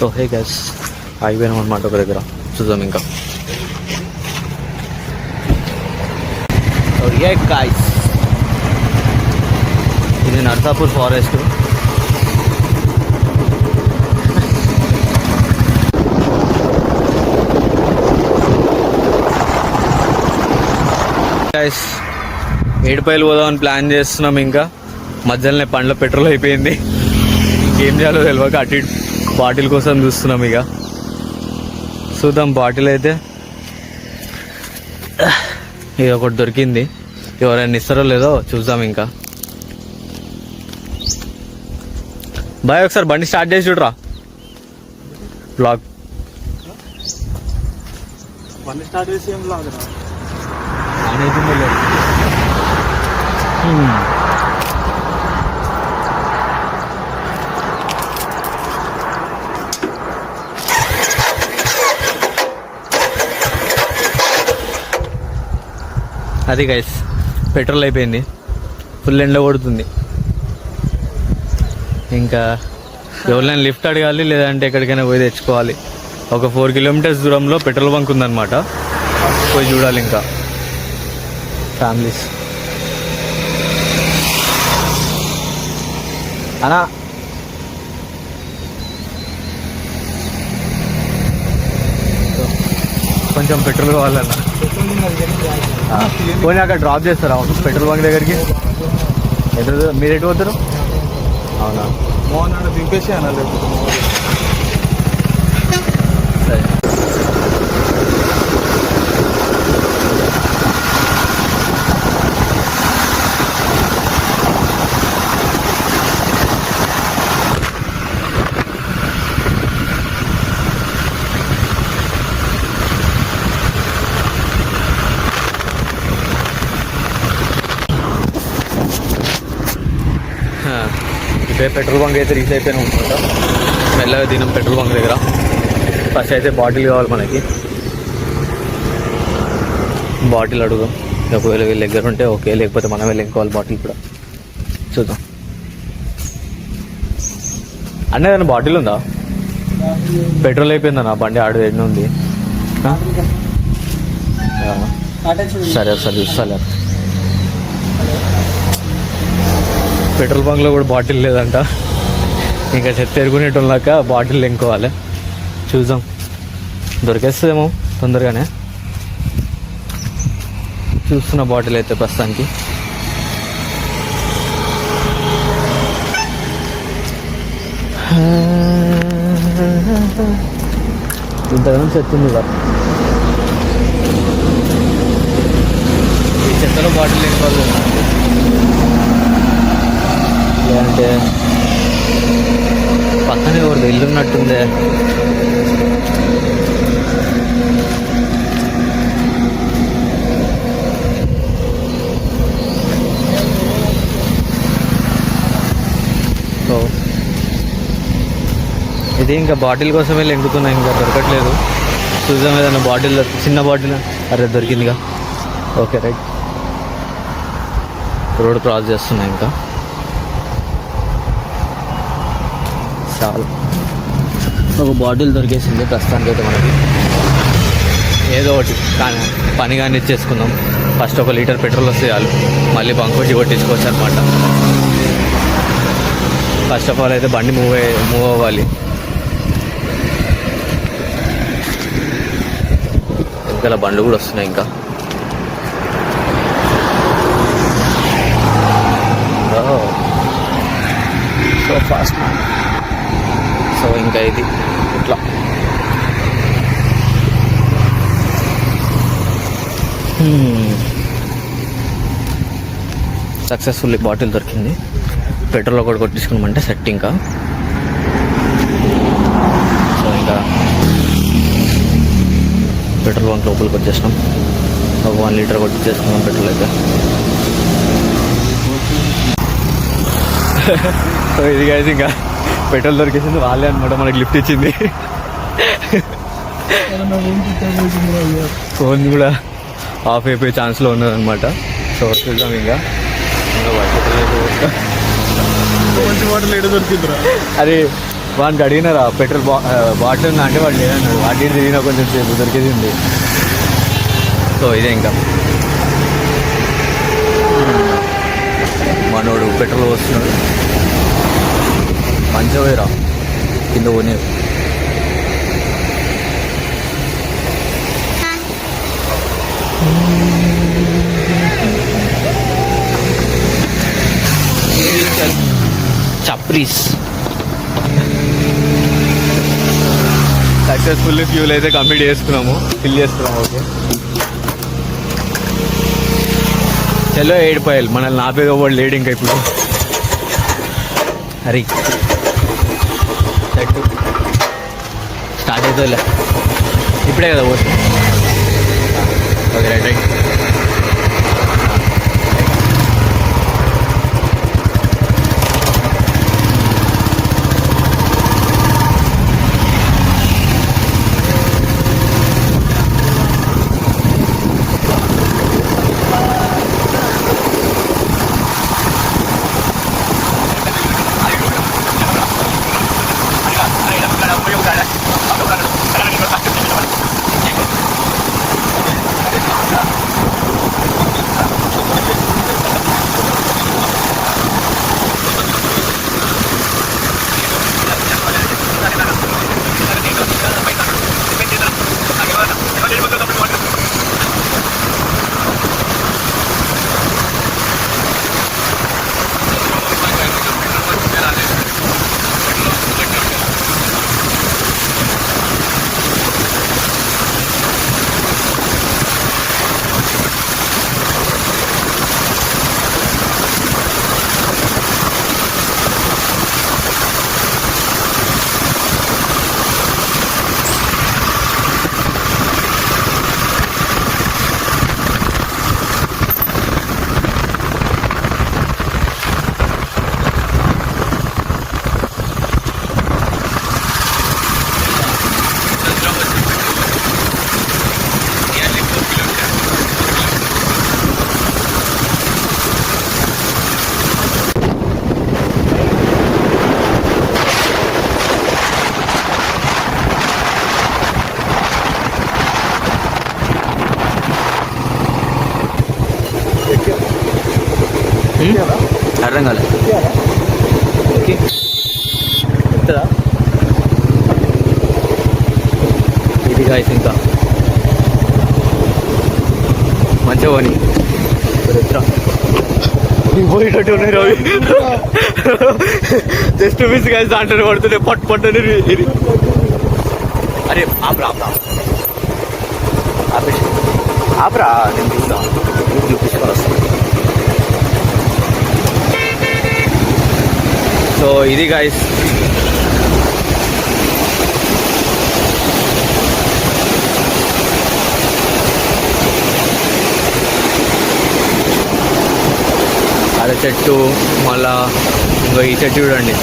So hey guys, అయిపోయినాం అనమాట ఒక దగ్గర. చూద్దాం ఇంకా. ఏ గాయ్స్, ఇది నర్సాపూర్ ఫారెస్ట్. గైస్, ఏడుపైలు పోదామని ప్లాన్ చేస్తున్నాం. ఇంకా మధ్యలోనే పండ్ల పెట్రోల్ అయిపోయింది. ఇంకేం చేయాలో తెలియక అటు ఇటు బాటిల్ కోసం చూస్తున్నాం. ఇక చూద్దాం. బాటిల్ అయితే ఇది ఒకటి దొరికింది. ఎవరైనా ఇస్తారో లేదో చూద్దాం. ఇంకా బాయ్, ఒకసారి బండి స్టార్ట్ చేసి చూడరా. బ్లాగ్ బండి స్టార్ట్ చేసి ఏం బ్లాగ్ రా అనేది లేదు. అది గైస్, పెట్రోల్ అయిపోయింది. ఫుల్ ఎండ కొడుతుంది. ఇంకా ఎవరైనా లిఫ్ట్ అడగాలి, లేదంటే ఎక్కడికైనా పోయి తెచ్చుకోవాలి. ఒక 4 కిలోమీటర్స్ దూరంలో పెట్రోల్ బంక్ ఉందన్నమాట. పోయి చూడాలి. ఇంకా ఫ్యామిలీస్ అనా కొంచెం పెట్రోల్ కావాలన్నా. పోనీ అక్కడ డ్రాప్ చేస్తారా పెట్రోల్ బంక్ దగ్గరికి? మీరు ఎటు పోతారు? అవునా, మోహన్ అన్న దింపేసి అన్న సరే. ఇదే పెట్రోల్ బంక్ అయితే రీచ్ అయిపోయినా ఉంటుందా. మెల్లగా తినం పెట్రోల్ బంక్ దగ్గర. ఫస్ట్ అయితే బాటిల్ కావాలి మనకి. బాటిల్ అడుగుదాం. ఒకవేళ వీళ్ళ దగ్గర ఉంటే ఓకే, లేకపోతే మనం వెళ్ళి ఇంకోవాలి బాటిల్ కూడా. చూద్దాం. అన్న ఏదైనా బాటిల్ ఉందా? పెట్రోల్ అయిపోయిందన్నా, బండి ఆడు ఎన్ని ఉంది. సరే ఒకసారి చూస్తాలే. పెట్రోల్ బంక్లో కూడా బాటిల్ లేదంట. ఇంకా చెత్త ఎరుగునేటోళ్ళాక బాటిల్ ఇంకోవాలి. చూద్దాం, దొరికేస్తుందేమో తొందరగానే. చూస్తున్న బాటిల్ అయితే ప్రస్తుతానికి. ఇంతగానో చెత్త ఉంది కదా. ఈ చెత్తలో బాటిల్ ఇంకోవాలి అంటే పక్కనే ఎవరిది ఇల్లు ఉన్నట్టుందే. సో ఇది ఇంకా బాటిల్ కోసమే లెంగుతున్నా. ఇంకా దొరకట్లేదు. చూద్దాం ఏదైనా బాటిల్, చిన్న బాటిల్. అరే దొరికిందిగా. Okay right. రోడ్ క్రాస్ చేస్తున్నా. ఇంకా చాలా ఒక బాటిల్ దొరికేసింది ప్రస్తుతానికి అయితే మనకి. ఏదో ఒకటి కానీ పని కానీ ఇచ్చేసుకుందాం. ఫస్ట్ 1 లీటర్ పెట్రోల్ వస్తే చాలు, మళ్ళీ బంక్ వచ్చి కొట్టించుకోవచ్చు అనమాట. ఫస్ట్ ఆఫ్ ఆల్ అయితే బండి మూవ్ అవ్వాలి. ఇంకా బండ్లు కూడా వస్తున్నాయి. ఇంకా సో ఫాస్ట్. సో ఇంకా ఇది ఇట్లా సక్సెస్ఫుల్లీ బాటిల్ దొరికింది. పెట్రోల్ ఒకటి కొట్టించుకున్నామంటే సెట్. ఇంకా సో ఇంకా పెట్రోల్ బంక్ లోపలికి వచ్చేసినాం. ఒక 1 లీటర్ కొట్టించేసుకున్నాం పెట్రోల్ అయితే. సో ఇది అయితే ఇంకా పెట్రోల్ దొరికేసింది. వాళ్ళే అనమాట మనకి లిఫ్ట్ ఇచ్చింది. ఫోన్ కూడా ఆఫ్ అయిపోయే ఛాన్స్లో ఉన్నదన్నమాట. సో చూద్దాం. ఇంకా మంచి బాటిల్ ఏదో దొరికిందిరా. అది వానికి అడిగినారా పెట్రోల్ బాటిల్ ఉందా అంటే వాడు లేదన్నాడు. వాటి తిరిగినా కొంచెం సేపు దొరికేది ఉంది. సో ఇదే ఇంకా మనోడు పెట్రోల్ వస్తున్నాడు. మంచిగా పోయిరా కింద పోనీ. చప్రీస్ సక్సెస్ఫుల్లీ ఫ్యూల్ అయితే కంప్లీట్ చేసుకున్నాము, ఫిల్ చేసుకున్నాము. ఓకే చలో ఏడిపోయాలి మనల్ని నాపేగా వాడు లేడు ఇంకా. ఇప్పుడు హరి సెట్ స్టార్ట్ అవుతుందిలే, ఇప్పుడే కదా పోతుంది. Okay right right. అర్థం కాలే. ఓకే ఎత్తదా ఇది గాయస్. ఇంకా మంచిగా పోనీ ఎత్తరా పోయేటట్టు ఉన్నాయి రవి. జస్ట్ మిస్ గాయస్ దాంట్లో పడుతుండే పట్టు పట్టని. అరే ఆపరా ఆపరా ఆపేసి ఆపరా, నేను చూస్తా చూపించుకొని వస్తాను. సో ఇది గాయస్ అదే చెట్టు. మళ్ళా ఇంకో ఈ చెట్టు చూడండి,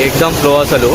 ఎగ్జామ్ ఫ్లో అసలు.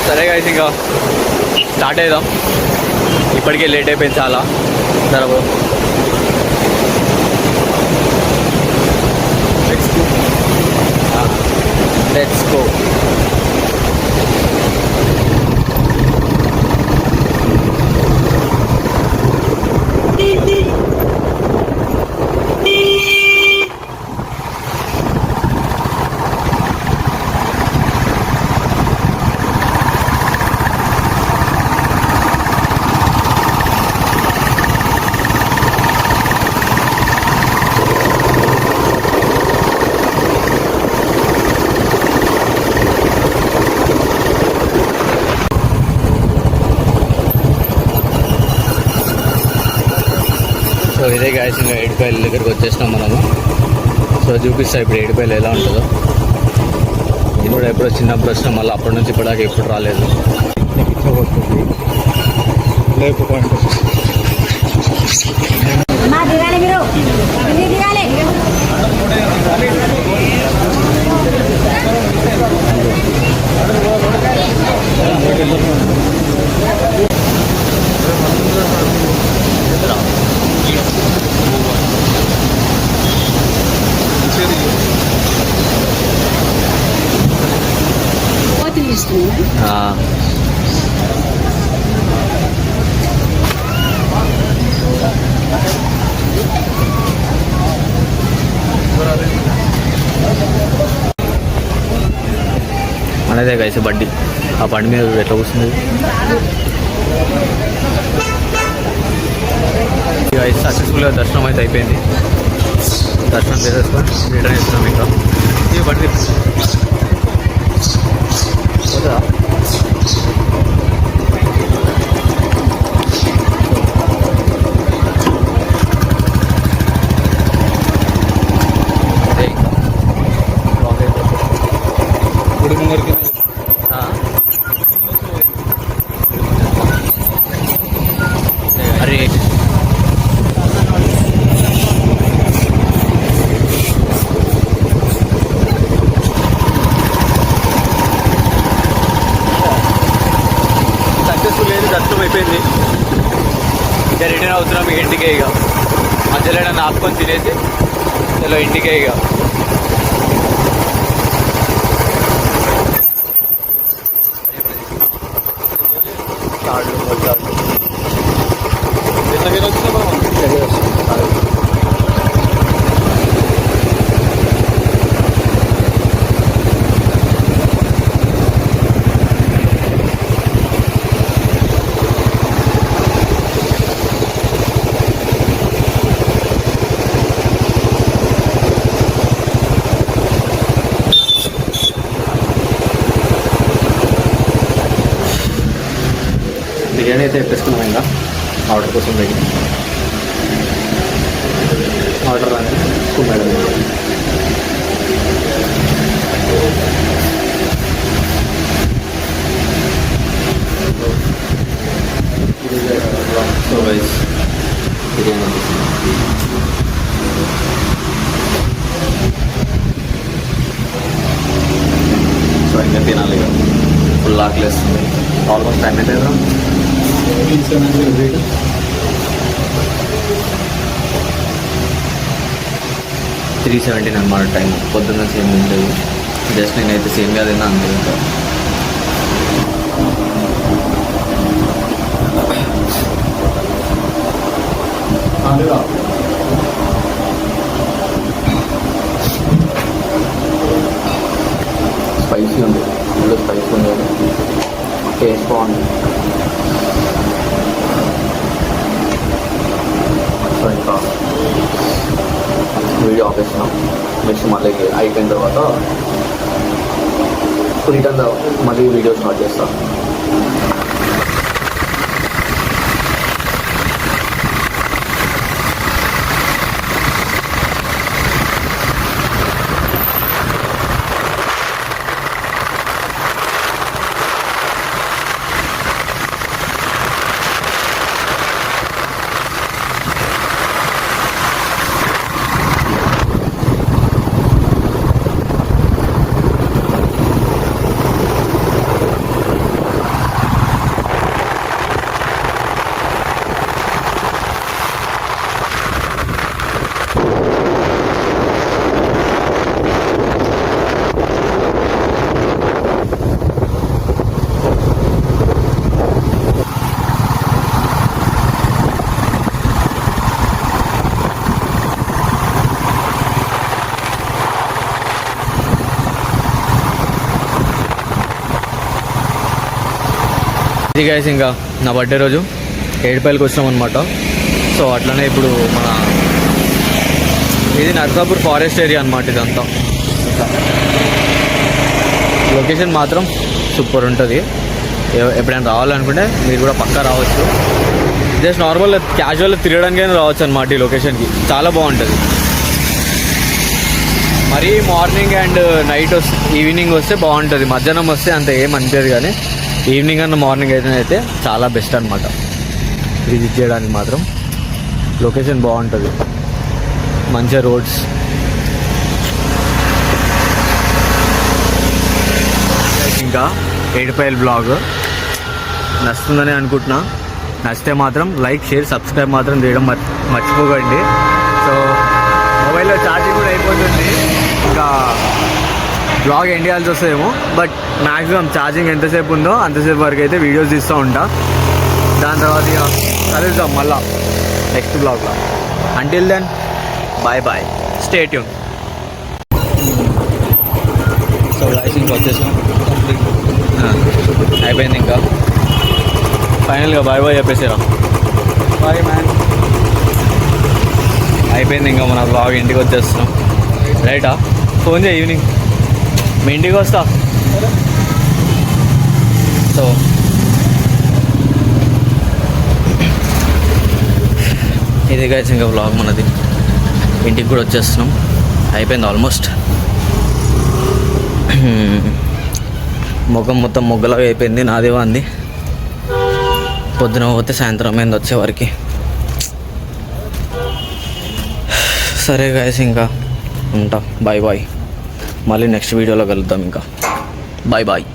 సరే గాయస్ ఇంకా స్టార్ట్ అవుదాం, ఇప్పటికే లేట్ అయిపోయింది చాలా. సరే లెట్స్ గో. సో ఇదే గాయస్ ఇంకా ఏడుపాయల దగ్గరికి వచ్చేసినాం మనము. సో చూపిస్తా ఇప్పుడు ఏడుపాయలు ఎలా ఉంటుందో. ఇది కూడా ఎప్పుడో చిన్నప్పుడు వచ్చినాం, మళ్ళీ అప్పటి నుంచి ఇప్పటిదాకా ఎప్పుడు రాలేదు. వచ్చినాయి. అనేదే కలిసి బండి, ఆ బండి మీద ఎట్లా కూర్చుంది సక్సెస్ఫుల్గా దర్శనం అయితే అయిపోయింది. దర్శనం చేసేసుకొని రిటర్న్ చేస్తున్నాం. ఇంకా ఈ బండి పోతుందా? గుడి ముందరికి అరే సక్సెస్ఫుల్ అయితే దర్శనం అయిపోయింది. ఇక రిటర్న్ అవుతున్నాం ఇక ఇంటికే. ఇక మధ్యలో నన్ను ఆపుకొని తినేసి ఇలా ఇంటికే. ఇక దగ్గర వచ్చిన బిర్యానీ అయితే ఎప్పేసుకున్నాం. ఇంకా ఆర్డర్ కోసం రెడీ. ఆర్డర్ రాని మేడం సో వైస్ బిర్యానీ సో ఇంకా తినాలి. ఇక ఫుల్ ఆకలిస్తుంది. ఆల్మోస్ట్ టైం అయితే 3:17 అన్నమాట టైం. పొద్దున్న సేమ్ ఉండేది. జస్ట్ నేనైతే సేమ్గా తిన్నా అంతే. ఇంకా స్పైసీ ఉంది, ఫుల్ స్పైసీ ఉంది. టేస్ట్ బాగుంది. సో ఇంకా వీడియో ఆపేస్తున్నాం. నెక్స్ట్ మళ్ళీ అయిపోయిన తర్వాత రిటర్న్ మళ్ళీ వీడియో స్టార్ట్ చేస్తాం. ఇది గైస్ ఇంకా నా బర్త్డే రోజు ఏడుపాయలకి వచ్చినాం అనమాట. సో అట్లనే ఇప్పుడు మన ఇది నర్సాపూర్ ఫారెస్ట్ ఏరియా అనమాట. ఇదంతా లొకేషన్ మాత్రం సూపర్ ఉంటుంది. ఎప్పుడైనా రావాలనుకుంటే మీరు కూడా పక్కా రావచ్చు. జస్ట్ నార్మల్ క్యాజువల్ తిరగడానికైనా రావచ్చు అనమాట. ఈ లొకేషన్కి చాలా బాగుంటుంది. మరీ మార్నింగ్ అండ్ నైట్ ఈవినింగ్ వస్తే బాగుంటుంది. మధ్యాహ్నం వస్తే అంత ఏం అనిపించదు, కానీ ఈవినింగ్ అన్న మార్నింగ్ అయితే చాలా బెస్ట్ అనమాట విజిట్ చేయడానికి మాత్రం. లొకేషన్ బాగుంటుంది, మంచిగా రోడ్స్. ఇంకా ఏడుపాయల్ బ్లాగ్ నచ్చుతుందని అనుకుంటున్నా. నచ్చితే మాత్రం లైక్, షేర్, సబ్స్క్రైబ్ మాత్రం చేయడం మర్చిపోకండి. సో మొబైల్లో ఛార్జింగ్ కూడా అయిపోతుంది. ఇంకా బ్లాగ్ ఎండ్ చేయాల్సి వస్తుందేమో, బట్ మ్యాక్సిమం ఛార్జింగ్ ఎంతసేపు ఉందో అంతసేపు వరకు అయితే వీడియోస్ తీస్తూ ఉంటా. దాని తర్వాత ఇక కలుద్దాం మళ్ళా నెక్స్ట్ బ్లాగ్లో. Until then bye bye, stay tune. So life ఇంకా వచ్చేసాం, అయిపోయింది. ఇంకా ఫైనల్గా బాయ్ బాయ్ చెప్పేసారా. Bye man. అయిపోయింది, ఇంకా మన బ్లాగ్ ఇంటికి వచ్చేస్తున్నాం. రైటా, ఫోన్ చేయి ఈవినింగ్, మీ ఇంటికి వస్తా. సో ఇది గైస్ ఇంకా బ్లాగ్ మనది, ఇంటికి కూడా వచ్చేస్తున్నాం. అయిపోయింది ఆల్మోస్ట్. ముఖం మొత్తం మొగ్గలాగా అయిపోయింది, నాదే అంది. పొద్దున పోతే సాయంత్రం అయింది వచ్చేవరకు. సరే గైస్, ఇంకా ఉంటా. బాయ్ బాయ్, మళ్ళీ నెక్స్ట్ వీడియోలో కలుద్దాం. ఇంకా బాయ్ బాయ్.